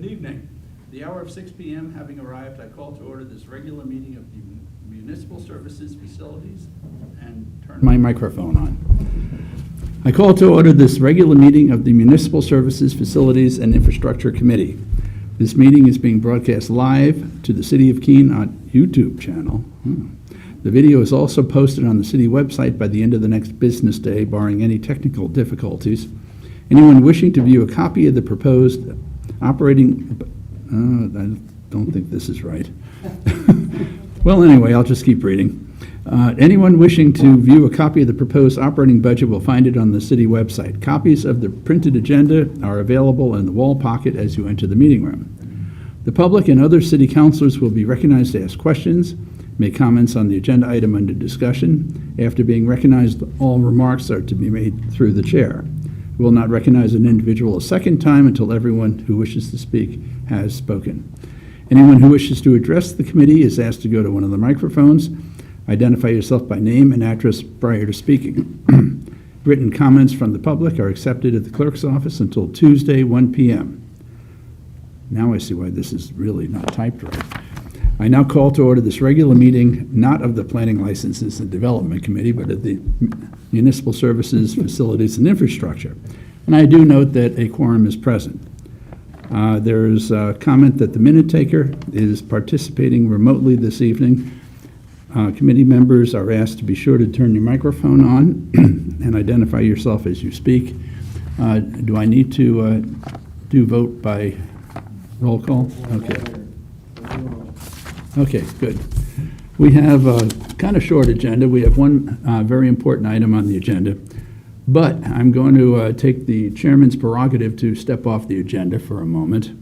Good evening. The hour of 6 p.m. having arrived, I call to order this regular meeting of the Municipal Services Facilities and turn my microphone on. I call to order this regular meeting of the Municipal Services Facilities and Infrastructure Committee. This meeting is being broadcast live to the City of Keene on YouTube channel. The video is also posted on the city website by the end of the next business day, barring any technical difficulties. Anyone wishing to view a copy of the proposed operating, I don't think this is right. Well, anyway, I'll just keep reading. Anyone wishing to view a copy of the proposed operating budget will find it on the city website. Copies of the printed agenda are available in the wall pocket as you enter the meeting room. The public and other city councilors will be recognized to ask questions, make comments on the agenda item under discussion. After being recognized, all remarks are to be made through the chair. We will not recognize an individual a second time until everyone who wishes to speak has spoken. Anyone who wishes to address the committee is asked to go to one of the microphones. Identify yourself by name and address prior to speaking. Written comments from the public are accepted at the clerk's office until Tuesday, 1 p.m. Now I see why this is really not typed right. I now call to order this regular meeting, not of the Planning Licenses and Development Committee, but of the Municipal Services, Facilities, and Infrastructure. And I do note that a quorum is present. There is a comment that the minute taker is participating remotely this evening. Committee members are asked to be sure to turn your microphone on and identify yourself as you speak. Do I need to do vote by roll call? Okay. Okay, good. We have a kind of short agenda. We have one very important item on the agenda, but I'm going to take the chairman's prerogative to step off the agenda for a moment.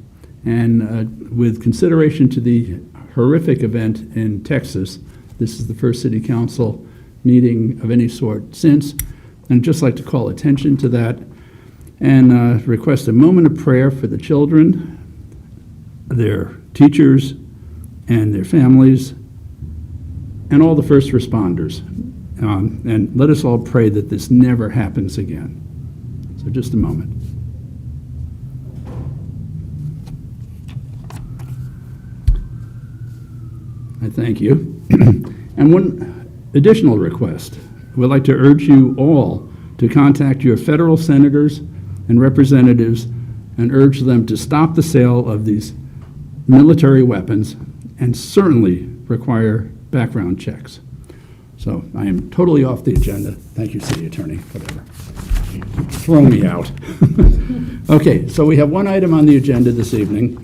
And with consideration to the horrific event in Texas, this is the first city council meeting of any sort since, and I'd just like to call attention to that and request a moment of prayer for the children, their teachers, and their families, and all the first responders. And let us all pray that this never happens again. So just a moment. I thank you. And one additional request. We'd like to urge you all to contact your federal senators and representatives and urge them to stop the sale of these military weapons and certainly require background checks. So I am totally off the agenda. Thank you, City Attorney, whatever. Throw me out. Okay, so we have one item on the agenda this evening.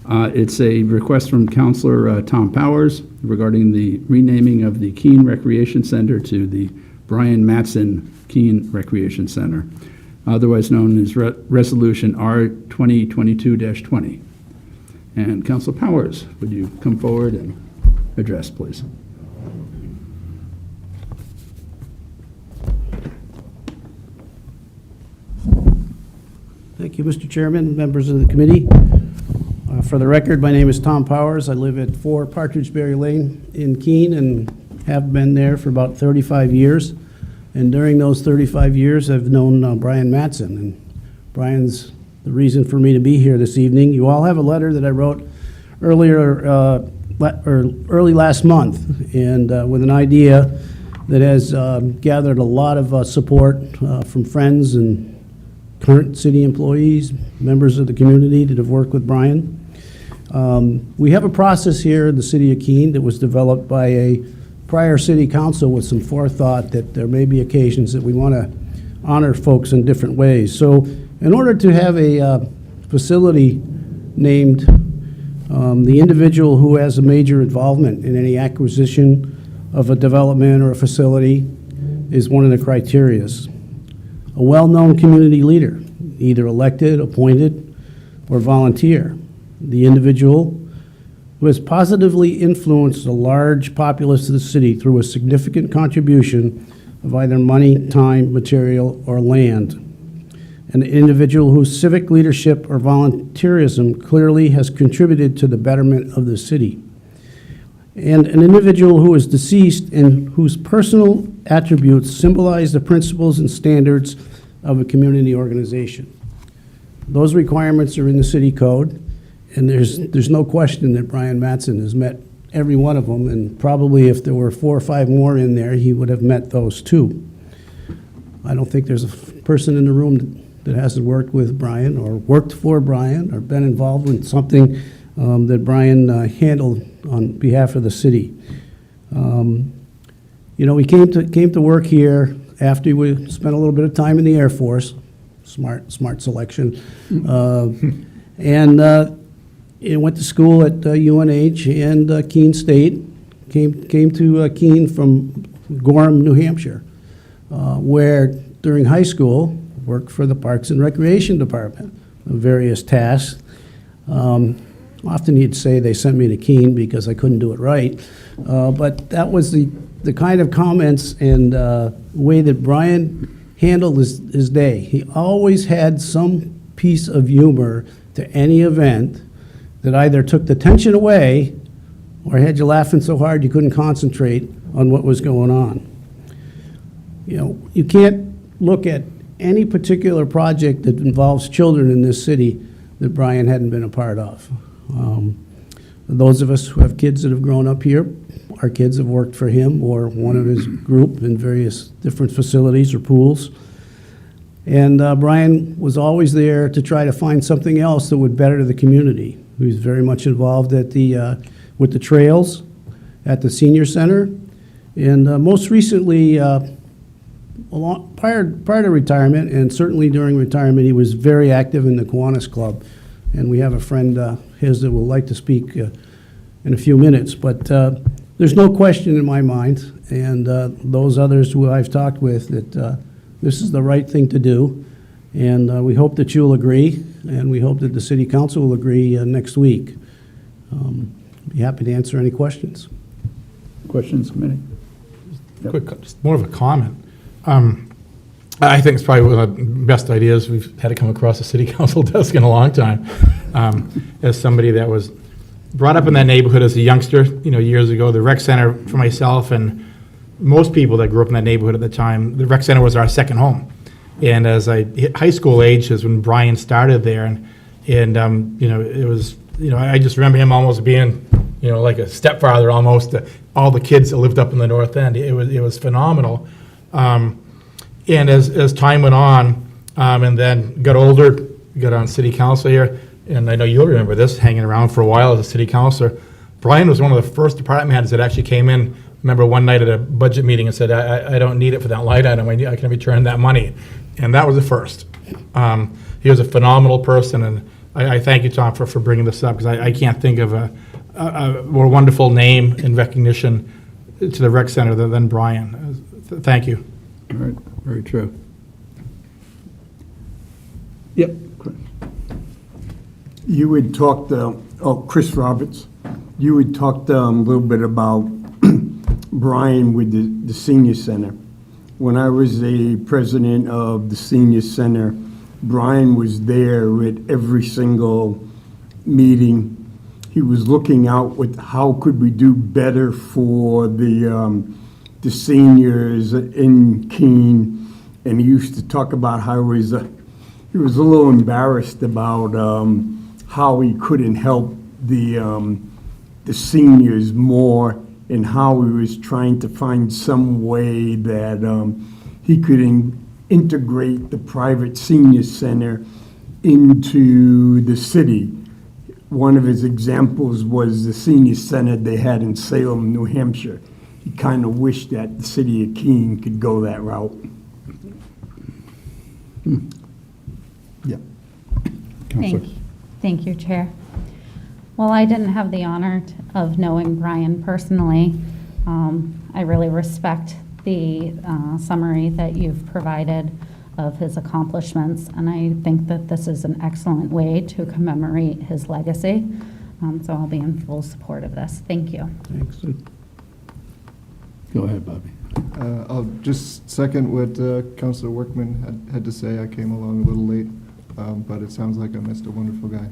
It's a request from Councilor Tom Powers regarding the renaming of the Keene Recreation Center to the Brian Mattson Keene Recreation Center, otherwise known as Resolution R 2022-20. And Councilor Powers, would you come forward and address, please? Thank you, Mr. Chairman, members of the committee. For the record, my name is Tom Powers. I live at 4 Partridgeberry Lane in Keene and have been there for about 35 years. And during those 35 years, I've known Brian Mattson. And Brian's the reason for me to be here this evening. You all have a letter that I wrote early last month, and with an idea that has gathered a lot of support from friends and current city employees, members of the community that have worked with Brian. We have a process here in the city of Keene that was developed by a prior city council with some forethought that there may be occasions that we want to honor folks in different ways. So in order to have a facility named the individual who has a major involvement in any acquisition of a development or a facility is one of the criterias. A well-known community leader, either elected, appointed, or volunteer. The individual who has positively influenced a large populace of the city through a significant contribution of either money, time, material, or land. An individual whose civic leadership or volunteerism clearly has contributed to the betterment of the city. And an individual who is deceased and whose personal attributes symbolize the principles and standards of a community organization. Those requirements are in the city code, And there's no question that Brian Mattson has met every one of them, and probably if there were 4 or 5 more in there, he would have met those too. I don't think there's a person in the room that hasn't worked with Brian, or worked for Brian, or been involved with something that Brian handled on behalf of the city. You know, he came to work here after we spent a little bit of time in the Air Force. Smart selection. And he went to school at UNH and Keene State. Came to Keene from Gorham, New Hampshire, where during high school worked for the Parks and Recreation Department, various tasks. Often he'd say they sent me to Keene because I couldn't do it right, but that was the kind of comments and way that Brian handled his day. He always had some piece of humor to any event that either took the tension away or had you laughing so hard you couldn't concentrate on what was going on. You know, you can't look at any particular project that involves children in this city that Brian hadn't been a part of. Those of us who have kids that have grown up here, our kids have worked for him or one of his group in various different facilities or pools. And Brian was always there to try to find something else that would better the community. He was very much involved at with the trails at the senior center. And most recently, prior to retirement, and certainly during retirement, he was very active in the Kiwanis Club. And we have a friend his that will like to speak in a few minutes. But there's no question in my mind, and those others who I've talked with, that this is the right thing to do. And we hope that you'll agree, and we hope that the city council will agree next week. Be happy to answer any questions. Questions, committee? Yep. Quick, just more of a comment. I think it's probably one of the best ideas we've had to come across the city council desk in a long time. As somebody that was brought up in that neighborhood as a youngster, you know, years ago, the rec center for myself and most people that grew up in that neighborhood at the time, the rec center was our second home. And as I hit high school age is when Brian started there, and you know, it was, you know, I just remember him almost being, you know, like a stepfather almost to all the kids that lived up in the North End. It was phenomenal. And as time went on, and then got older, got on city council here, and I know you'll remember this, hanging around for a while as a city councilor. Brian was one of the first department heads that actually came in. Remember one night at a budget meeting and said, I don't need it for that light item. I can return that money. And that was the first. He was a phenomenal person, and I thank you, Tom, for bringing this up, because I can't think of a more wonderful name and recognition to the rec center than Brian. Thank you. All right, very true. Yep. You had talked, Chris Roberts, you had talked a little bit about Brian with the senior center. When I was the president of the senior center, Brian was there at every single meeting. He was looking out with how could we do better for the seniors in Keene, and he used to talk about how he was a little embarrassed about how he couldn't help the seniors more, and how he was trying to find some way that he could integrate the private senior center into the city. One of his examples was the senior center they had in Salem, New Hampshire. He kind of wished that the city of Keene could go that route. Yeah. Thank you, Chair. Well, I didn't have the honor of knowing Brian personally. I really respect the summary that you've provided of his accomplishments, and I think that this is an excellent way to commemorate his legacy. So I'll be in full support of this. Thank you. Thanks. Go ahead, Bobby. I'll just second what Councilor Workman had to say. I came along a little late, but it sounds like I missed a wonderful guy.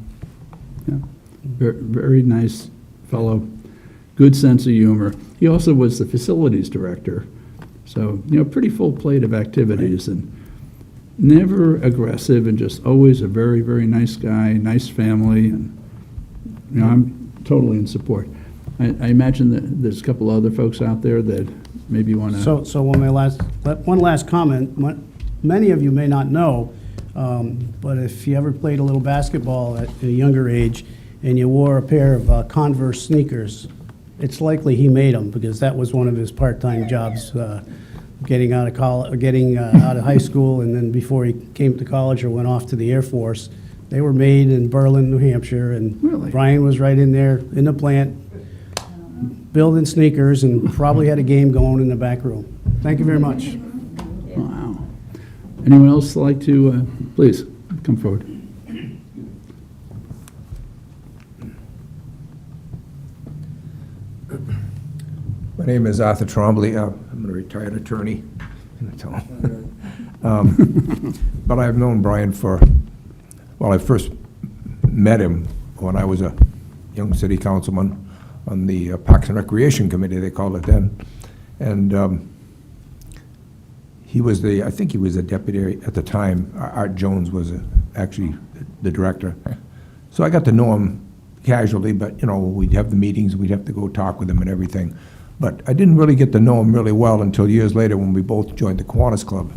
Yeah, very nice fellow, good sense of humor. He also was the facilities director, so, you know, pretty full plate of activities, and never aggressive, and just always a very, very nice guy, nice family, and you know, I'm totally in support. I imagine that there's a couple other folks out there that maybe want to. So one last comment. Many of you may not know, but if you ever played a little basketball at a younger age and you wore a pair of Converse sneakers, it's likely he made them, because that was one of his part-time jobs, getting out of college, getting out of high school, and then before he came to college or went off to the Air Force. They were made in Berlin, New Hampshire, and Really? Brian was right in there in the plant, building sneakers, and probably had a game going in the back room. Thank you very much. Wow. Anyone else like to, please, come forward. My name is Arthur Trombley. I'm a retired attorney in the town. But I've known Brian I first met him when I was a young city councilman on the Parks and Recreation Committee, they called it then. And I think he was a deputy at the time. Art Jones was actually the director. So I got to know him casually, but, you know, we'd have the meetings, we'd have to go talk with him and everything. But I didn't really get to know him really well until years later when we both joined the Kiwanis Club.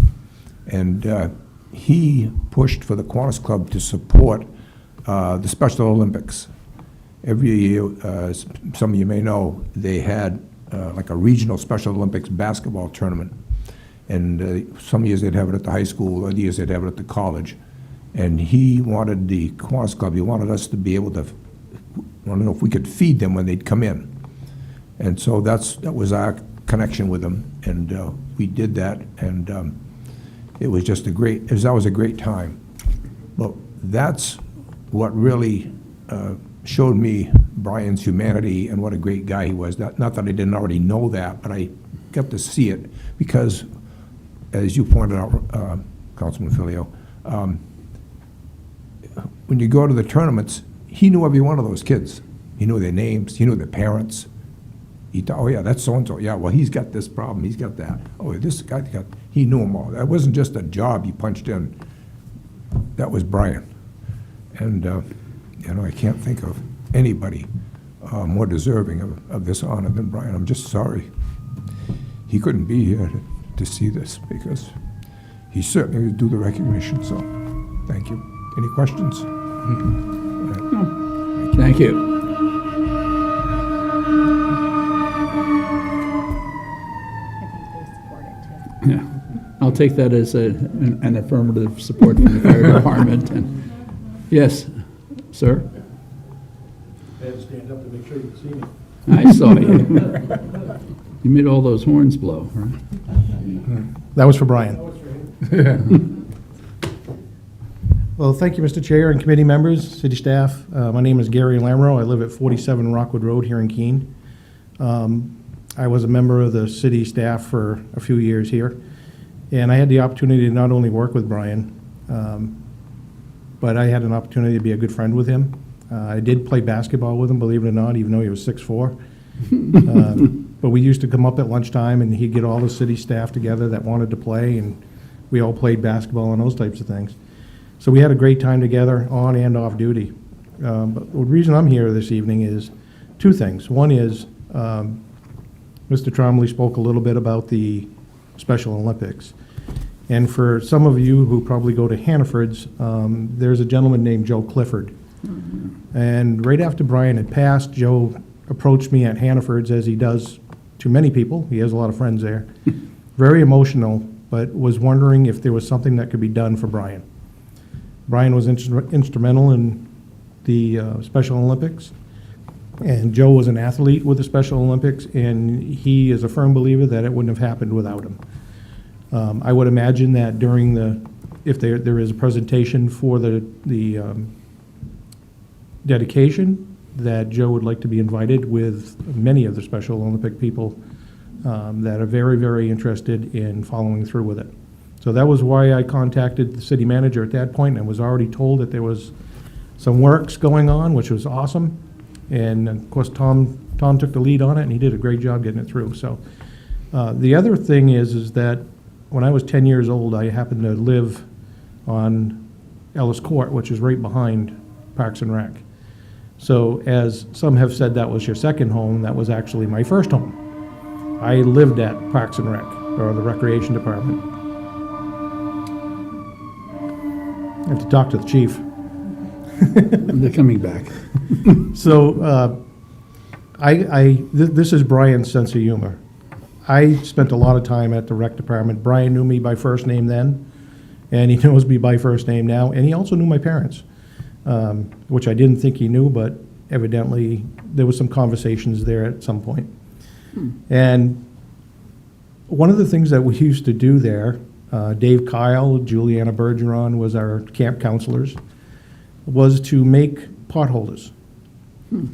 And he pushed for the Kiwanis Club to support the Special Olympics. Every year, some of you may know, they had like a regional Special Olympics basketball tournament. And some years they'd have it at the high school, other years they'd have it at the college. And he wanted the Kiwanis Club, he wanted us to be able to, I don't know if we could feed them when they'd come in. And so that was our connection with them, and we did that, and it was just that was a great time. But that's what really showed me Brian's humanity and what a great guy he was. Not that I didn't already know that, but I got to see it because, as you pointed out, Councilman Filio, when you go to the tournaments, he knew every one of those kids. He knew their names, he knew their parents. He thought, oh yeah, that's so-and-so. Yeah, well, he's got this problem, he's got that. Oh, this guy, he knew them all. That wasn't just a job you punched in. That was Brian. And, you know, I can't think of anybody more deserving of this honor than Brian. I'm just sorry he couldn't be here to see this, because he certainly would do the recognition, so thank you. Any questions? No. Thank you. Yeah, I'll take that as an affirmative support from the fire department. And yes, sir? I had to stand up to make sure you could see me. I saw you. You made all those horns blow, right? That was for Brian. Well, thank you, Mr. Chair and committee members, city staff. My name is Gary Lamro. I live at 47 Rockwood Road here in Keene. I was a member of the city staff for a few years here, and I had the opportunity to not only work with Brian, but I had an opportunity to be a good friend with him. I did play basketball with him, believe it or not, even though he was 6'4". But we used to come up at lunchtime, and he'd get all the city staff together that wanted to play, and we all played basketball and those types of things. So we had a great time together, on and off duty. But the reason I'm here this evening is two things. One is, Mr. Trombley spoke a little bit about the Special Olympics. And for some of you who probably go to Hannaford's, there's a gentleman named Joe Clifford. And right after Brian had passed, Joe approached me at Hannaford's, as he does to many people. He has a lot of friends there. Very emotional, but was wondering if there was something that could be done for Brian. Brian was instrumental in the Special Olympics. And Joe was an athlete with the Special Olympics, and he is a firm believer that it wouldn't have happened without him. I would imagine that during if there is a presentation for the dedication, that Joe would like to be invited with many of the Special Olympic people that are very, very interested in following through with it. So that was why I contacted the city manager at that point, and was already told that there was some works going on, which was awesome. And of course, Tom took the lead on it, and he did a great job getting it through. So the other thing is that when I was 10 years old, I happened to live on Ellis Court, which is right behind Parks and Rec. So as some have said that was your second home, that was actually my first home. I lived at Parks and Rec, or the Recreation Department. I have to talk to the chief. They're coming back. So, this is Brian's sense of humor. I spent a lot of time at the rec department. Brian knew me by first name then, and he knows me by first name now, and he also knew my parents, which I didn't think he knew, but evidently there was some conversations there at some point. And one of the things that we used to do there, Dave Kyle, Juliana Bergeron was our camp counselors, was to make potholders.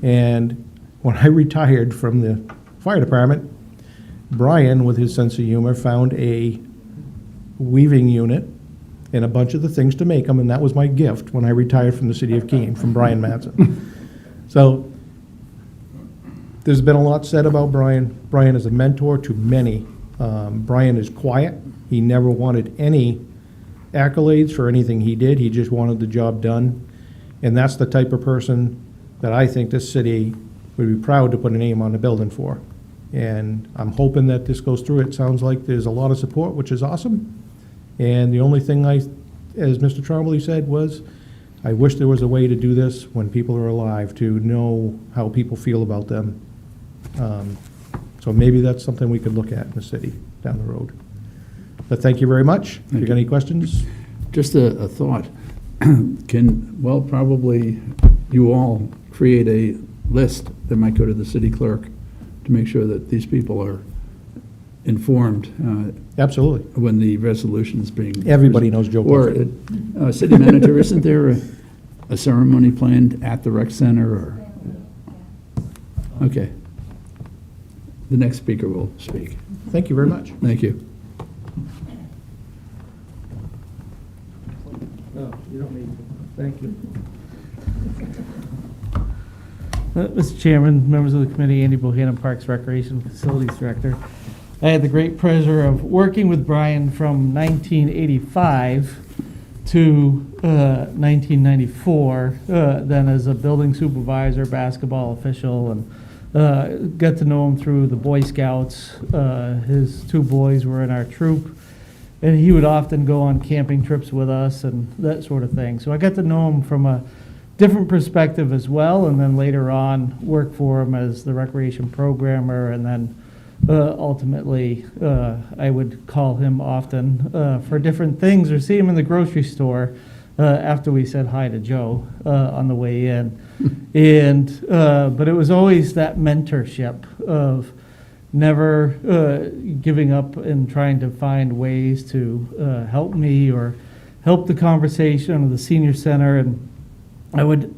And when I retired from the fire department, Brian, with his sense of humor, found a weaving unit and a bunch of the things to make them, and that was my gift when I retired from the city of Keene, from Brian Madsen. So there's been a lot said about Brian. Brian is a mentor to many. Brian is quiet. He never wanted any accolades for anything he did. He just wanted the job done. And that's the type of person that I think this city would be proud to put a name on the building for. And I'm hoping that this goes through. It sounds like there's a lot of support, which is awesome. And the only thing as Mr. Trombley said, was I wish there was a way to do this when people are alive, to know how people feel about them. So maybe that's something we could look at in the city down the road. But thank you very much. If you got any questions? Just a thought. Probably you all create a list that might go to the city clerk to make sure that these people are informed Absolutely. when the resolution is being. Everybody knows Joe Or, Clifford. city manager, isn't there a ceremony planned at the rec center or? Okay. The next speaker will speak. Thank you very much. Thank you. No, you don't need to. Thank you. Mr. Chairman, members of the committee, Andy Bohannon, Parks Recreation Facilities Director. I had the great pleasure of working with Brian from 1985 to 1994, then as a building supervisor, basketball official, and got to know him through the Boy Scouts. His two boys were in our troop, and he would often go on camping trips with us and that sort of thing. So I got to know him from a different perspective as well, and then later on work for him as the recreation programmer, and then ultimately I would call him often for different things, or see him in the grocery store after we said hi to Joe on the way in. And but it was always that mentorship of never giving up and trying to find ways to help me or help the conversation of the senior center. And I would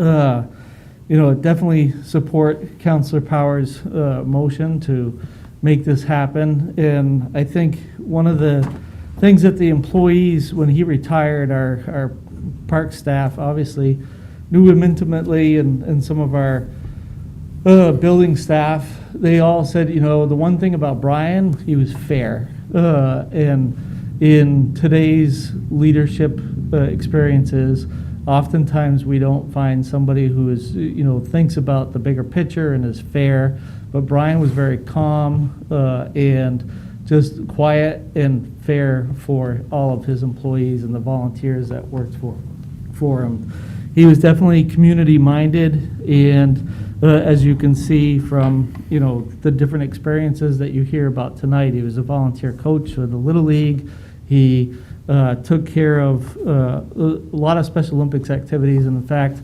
definitely support Councilor Powers' motion to make this happen. And I think one of the things that the employees, when he retired, our park staff obviously knew him intimately, and some of our building staff, they all said, the one thing about Brian, he was fair. And in today's leadership experiences, oftentimes we don't find somebody who is, thinks about the bigger picture and is fair. But Brian was very calm and just quiet and fair for all of his employees and the volunteers that worked for him. He was definitely community-minded, and as you can see from, the different experiences that you hear about tonight, he was a volunteer coach for the Little League. He took care of a lot of Special Olympics activities, and in fact,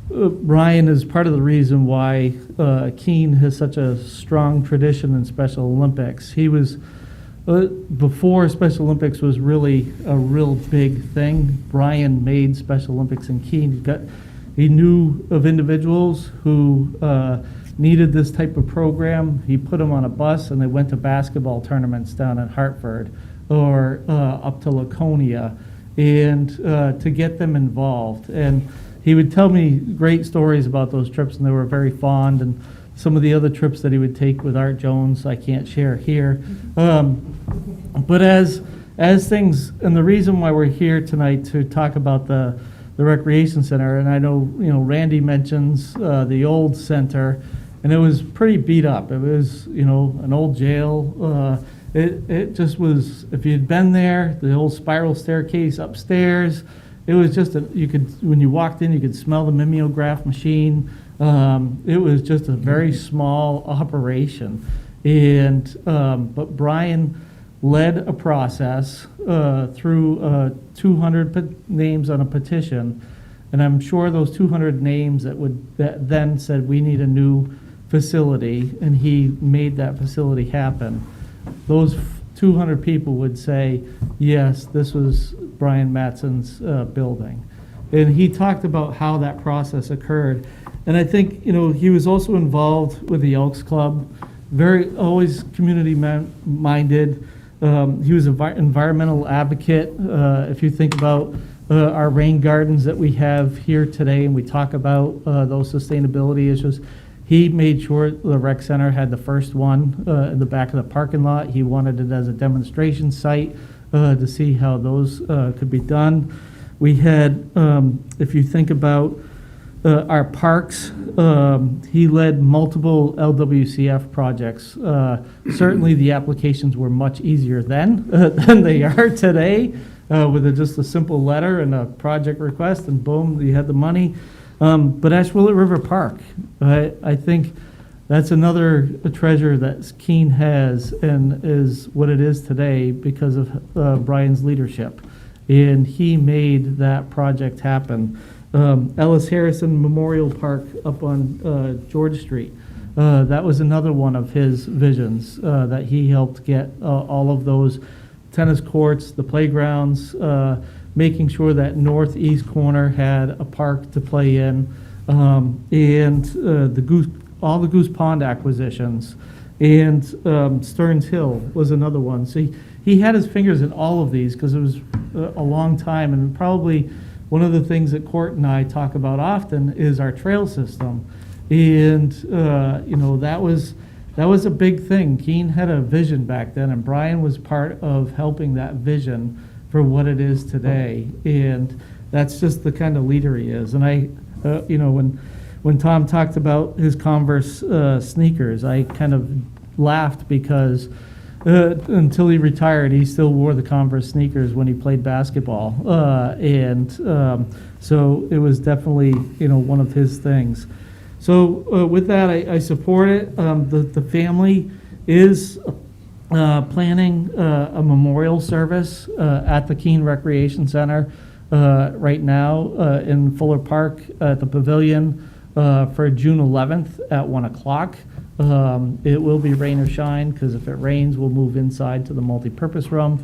Brian is part of the reason why Keene has such a strong tradition in Special Olympics. He was, before Special Olympics was really a real big thing, Brian made Special Olympics in Keene. He knew of individuals who needed this type of program. He put them on a bus and they went to basketball tournaments down in Hartford or up to Laconia, and to get them involved. And he would tell me great stories about those trips, and they were very fond. And some of the other trips that he would take with Art Jones, I can't share here. But as things, and the reason why we're here tonight to talk about the the recreation center. And I know, Randy mentions the old center, and it was pretty beat up. It was, an old jail. It just was, if you'd been there, the old spiral staircase upstairs, it was just, when you walked in, you could smell the mimeograph machine. It was just a very small operation. But Brian led a process through 200 names on a petition, and I'm sure those 200 names that then said we need a new facility, and he made that facility happen. Those 200 people would say, yes, this was Brian Matson's building. And he talked about how that process occurred. And I think, he was also involved with the Elks Club, always community-minded. He was an environmental advocate. If you think about our rain gardens that we have here today, and we talk about those sustainability issues, he made sure the rec center had the first one in the back of the parking lot. He wanted it as a demonstration site to see how those could be done. We had, if you think about our parks, he led multiple LWCF projects. Certainly the applications were much easier then than they are today, with just a simple letter and a project request, and boom, you had the money. But Ashwillet River Park, I think that's another treasure that Keene has, and is what it is today because of Brian's leadership. And he made that project happen. Ellis Harrison Memorial Park up on George Street. That was another one of his visions, that he helped get all of those tennis courts, the playgrounds, making sure that northeast corner had a park to play in, and all the Goose Pond acquisitions, and Stearns Hill was another one. So he had his fingers in all of these because it was a long time, and probably one of the things that Court and I talk about often is our trail system. And, that was a big thing. Keene had a vision back then, and Brian was part of helping that vision for what it is today. And that's just the kind of leader he is. And when Tom talked about his Converse sneakers, I kind of laughed because until he retired, he still wore the Converse sneakers when he played basketball. So it was definitely, one of his things. So with that, I support it. The family is planning a memorial service at the Keene Recreation Center right now in Fuller Park at the Pavilion for June 11th at 1 o'clock. It will be rain or shine, because if it rains, we'll move inside to the multipurpose room.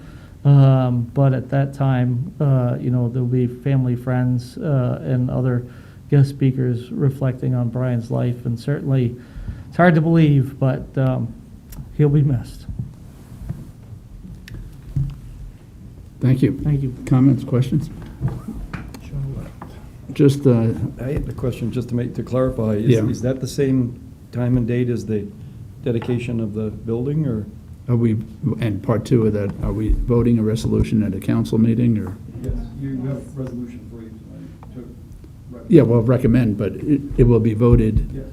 But at that time, there'll be family, friends, and other guest speakers reflecting on Brian's life. And certainly, it's hard to believe, but he'll be missed. Thank you. Thank you. Comments, questions? Just, I have a question, just to clarify. Yeah. Is that the same time and date as the dedication of the building, or? are we, and part two of that, are we voting a resolution at a council meeting, or? Yes, you have a resolution for you. Yeah, well, recommend, but it will be voted Yes.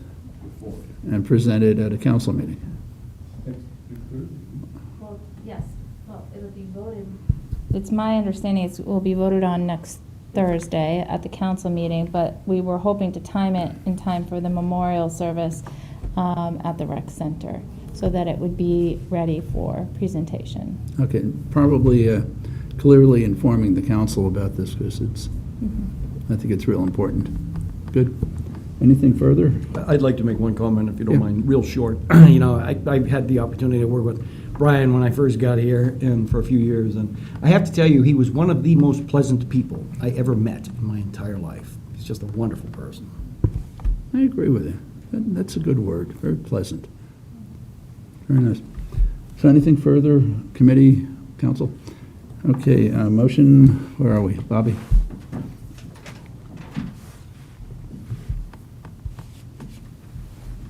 and presented at a council meeting. Well, yes, well, it'll be voted. It's my understanding it will be voted on next Thursday at the council meeting, but we were hoping to time it in time for the memorial service at the rec center, so that it would be ready for presentation. Okay, probably clearly informing the council about this, because it's, I think it's real important. Good. Anything further? I'd like to make one comment, if you don't Yeah. mind, real short. I've had the opportunity to work with Brian when I first got here, and for a few years, and I have to tell you, he was one of the most pleasant people I ever met in my entire life. He's just a wonderful person. I agree with you. That's a good word, very pleasant. Very nice. So anything further, committee, council? Okay, motion, where are we? Bobby?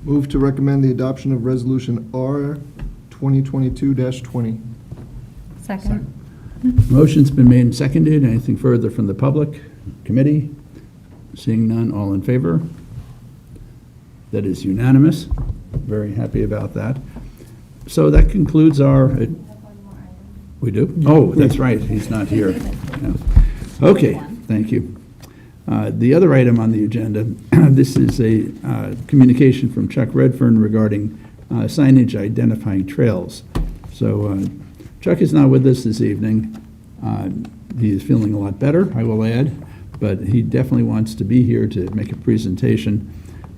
Move to recommend the adoption of Resolution R 2022-20. Second. Motion's been made and seconded. Anything further from the public, committee? Seeing none, all in favor? That is unanimous. Very happy about that. So that concludes our, we do? Oh, that's right, he's not here. Yeah. Okay, thank you. The other item on the agenda, this is a communication from Chuck Redfern regarding signage identifying trails. So Chuck is not with us this evening. He is feeling a lot better, I will add, but he definitely wants to be here to make a presentation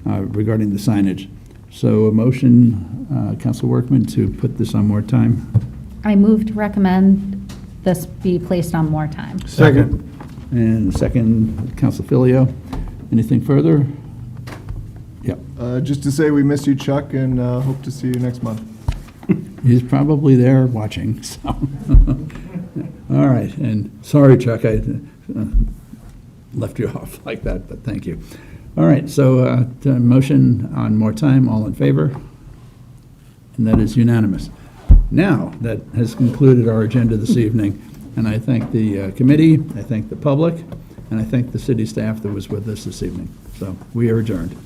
regarding the signage. So a motion, Council Workman, to put this on more time. I move to recommend this be placed on more time. Second. And second, Council Filio. Anything further? Yep. Just to say we miss you, Chuck, and hope to see you next month. He's probably there watching, so. All right, and sorry, Chuck, I left you off like that, but thank you. All right, so motion on more time, all in favor? And that is unanimous. Now, that has concluded our agenda this evening, and I thank the committee, I thank the public, and I thank the city staff that was with us this evening. So we are adjourned.